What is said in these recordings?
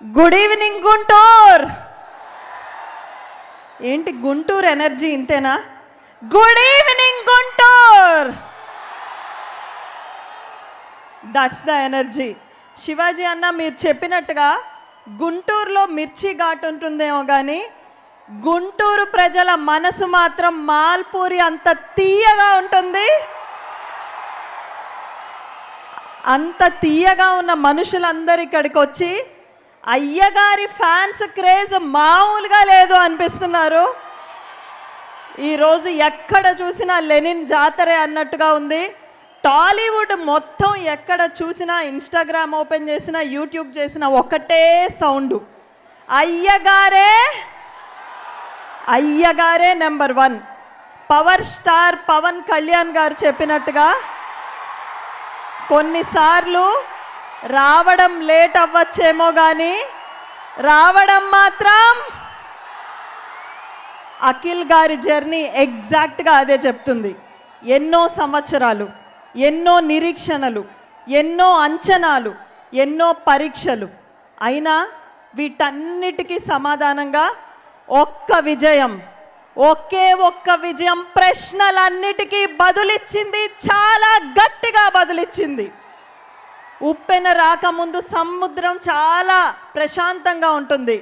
Good evening Guntur. ఏంటి Guntur energy ఇంతేనా? Good evening Guntur, that's the energy. Shivaji అన్న మీరు చెప్పినట్టుగా గుంటూరులో మిర్చి ఘాటు ఉంటుందేమో కానీ గుంటూరు ప్రజల మనసు మాత్రం మాల్పూరి అంత తీయగా ఉంటుంది. అంత తీయగా ఉన్న మనుషులందరూ ఇక్కడికి వచ్చి అయ్యగారి ఫ్యాన్స్ క్రేజ్ మామూలుగా లేదు అనిపిస్తున్నారు. ఈరోజు ఎక్కడ చూసినా లెనిన్ జాతరే అన్నట్టుగా ఉంది. టాలీవుడ్ మొత్తం ఎక్కడ చూసినా, ఇన్స్టాగ్రామ్ ఓపెన్ చేసినా, యూట్యూబ్ చేసినా ఒకటే సౌండ్, అయ్యగారే అయ్యగారే number 1. Power star Pawan Kalyan garu చెప్పినట్టుగా కొన్నిసార్లు రావడం లేట్ అవ్వచ్చేమో కానీ రావడం మాత్రం అఖిల్ గారి జర్నీ ఎగ్జాక్ట్గా అదే చెప్తుంది. ఎన్నో సంవత్సరాలు, ఎన్నో నిరీక్షణలు, ఎన్నో అంచనాలు, ఎన్నో పరీక్షలు అయినా వీటన్నిటికీ సమాధానంగా ఒక్క విజయం, ఒకే ఒక్క విజయం ప్రశ్నలన్నిటికీ బదులిచ్చింది. చాలా గట్టిగా బదులిచ్చింది. ఉప్పెన రాకముందు సముద్రం చాలా ప్రశాంతంగా ఉంటుంది,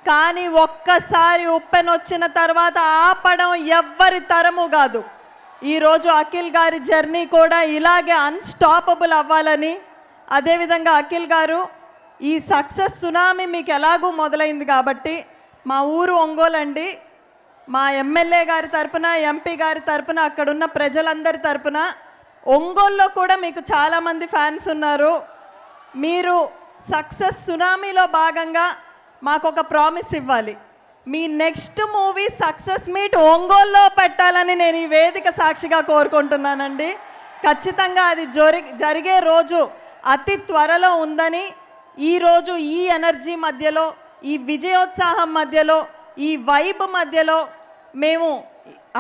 కానీ ఒక్కసారి ఉప్పెన వచ్చిన తర్వాత ఆపడం ఎవ్వరి తరము కాదు. ఈరోజు అఖిల్ గారి జర్నీ కూడా ఇలాగే అన్స్టాపబుల్ అవ్వాలని, అదేవిధంగా అఖిల్ గారు ఈ సక్సెస్ సునామీ మీకు ఎలాగూ మొదలైంది కాబట్టి మా ఊరు ఒంగోలు అండి, మా ఎమ్మెల్యే గారి తరపున, ఎంపీ గారి తరపున, అక్కడున్న ప్రజలందరి తరపున ఒంగోలులో కూడా మీకు చాలామంది ఫ్యాన్స్ ఉన్నారు. మీరు సక్సెస్ సునామీలో భాగంగా మాకు ఒక ప్రామిస్ ఇవ్వాలి. మీ నెక్స్ట్ మూవీ సక్సెస్ మీట్ ఒంగోలులో పెట్టాలని నేను ఈ వేదిక సాక్షిగా కోరుకుంటున్నానండి. ఖచ్చితంగా అది జరిగే రోజు అతి త్వరలో ఉందని, ఈరోజు ఈ ఎనర్జీ మధ్యలో, ఈ విజయోత్సాహం మధ్యలో, ఈ వైబ్ మధ్యలో మేము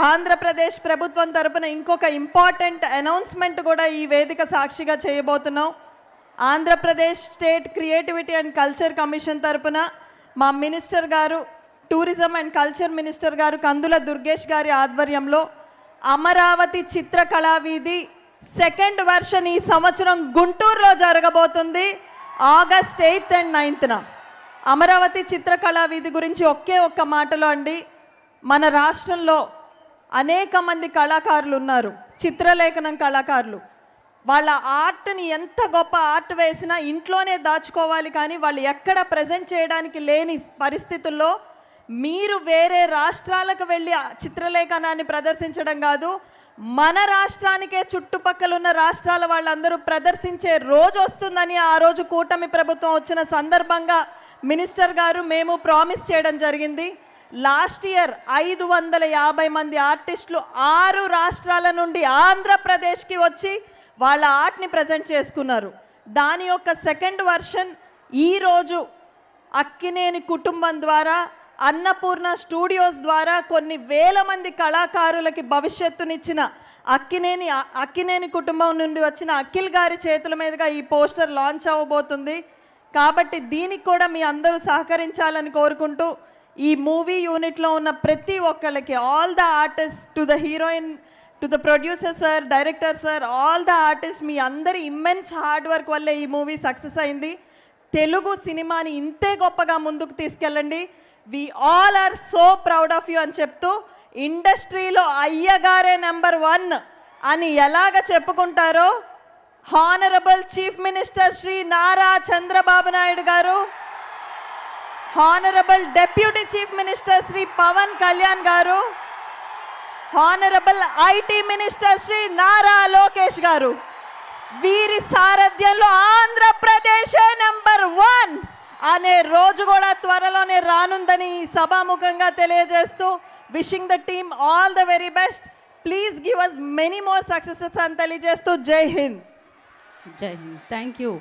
ఆంధ్రప్రదేశ్ ప్రభుత్వం తరపున ఇంకొక ఇంపార్టెంట్ అనౌన్స్మెంట్ కూడా ఈ వేదిక సాక్షిగా చేయబోతున్నాం. Andhra Pradesh state creativity and culture commission తరపున మా మినిస్టర్ గారు, టూరిజం అండ్ కల్చర్ మినిస్టర్ గారు కందుల దుర్గేష్ గారి ఆధ్వర్యంలో అమరావతి చిత్రకళా వీధి 2nd వెర్షన్ ఈ సంవత్సరం గుంటూరులో జరగబోతుంది. August 8th and 9th. Amaravati చిత్రకళా వీధి గురించి ఒకే ఒక్క మాటలో అండి, మన రాష్ట్రంలో అనేక మంది కళాకారులు ఉన్నారు, చిత్రలేఖనం కళాకారులు. వాళ్ళ ఆర్ట్ని ఎంత గొప్ప ఆర్ట్ వేసినా ఇంట్లోనే దాచుకోవాలి, కానీ వాళ్ళు ఎక్కడ ప్రజెంట్ చేయడానికి లేని పరిస్థితుల్లో మీరు వేరే రాష్ట్రాలకు వెళ్ళి చిత్రలేఖనాన్ని ప్రదర్శించడం కాదు, మన రాష్ట్రానికే చుట్టుపక్కల ఉన్న రాష్ట్రాల వాళ్ళందరూ ప్రదర్శించే రోజు వస్తుందని ఆ రోజు కూటమి ప్రభుత్వం వచ్చిన సందర్భంగా మినిస్టర్ గారు మేము ప్రామిస్ చేయడం జరిగింది. లాస్ట్ ఇయర్ 550 మంది ఆర్టిస్టులు 6 రాష్ట్రాల నుండి ఆంధ్రప్రదేశ్కి వచ్చి వాళ్ళ ఆర్ట్ని ప్రజెంట్ చేసుకున్నారు. దాని యొక్క 2nd వెర్షన్ ఈరోజు అక్కినేని కుటుంబం ద్వారా, అన్నపూర్ణ స్టూడియోస్ ద్వారా కొన్ని వేల మంది కళాకారులకి భవిష్యత్తునిచ్చిన అక్కినేని కుటుంబం నుండి వచ్చిన అఖిల్ గారి చేతుల మీదుగా ఈ పోస్టర్ లాంచ్ అవ్వబోతుంది. కాబట్టి దీనికి కూడా మీ అందరూ సహకరించాలని కోరుకుంటూ, ఈ మూవీ యూనిట్లో ఉన్న ప్రతి ఒక్కళ్ళకి, all the artist, to the heroine, to the producer sir, director sir, all the artist, మీ అందరి ఇమ్మెన్స్ హార్డ్ వర్క్ వల్లే ఈ మూవీ సక్సెస్ అయింది. తెలుగు సినిమాని ఇంతే గొప్పగా ముందుకు తీసుకెళ్ళండి. We all are so proud of you అని చెప్తూ, ఇండస్ట్రీలో అయ్యగారే నెంబర్ 1 అని ఎలాగ చెప్పుకుంటారో honourable chief minister Shri Nara Chandrababu Naidu garu, honourable deputy chief minister Shri Pawan Kalyan garu, honourable IT minister Shri Nara Lokesh garu, వీరి సారథ్యంలో ఆంధ్రప్రదేశ్ నెంబర్ 1 అనే రోజు కూడా త్వరలోనే రానుందని సభాముఖంగా తెలియజేస్తూ, wishing the team all the very best. Please give us many more successes అని తెలియజేస్తూ జై హింద్. జై హింద్. Thank you.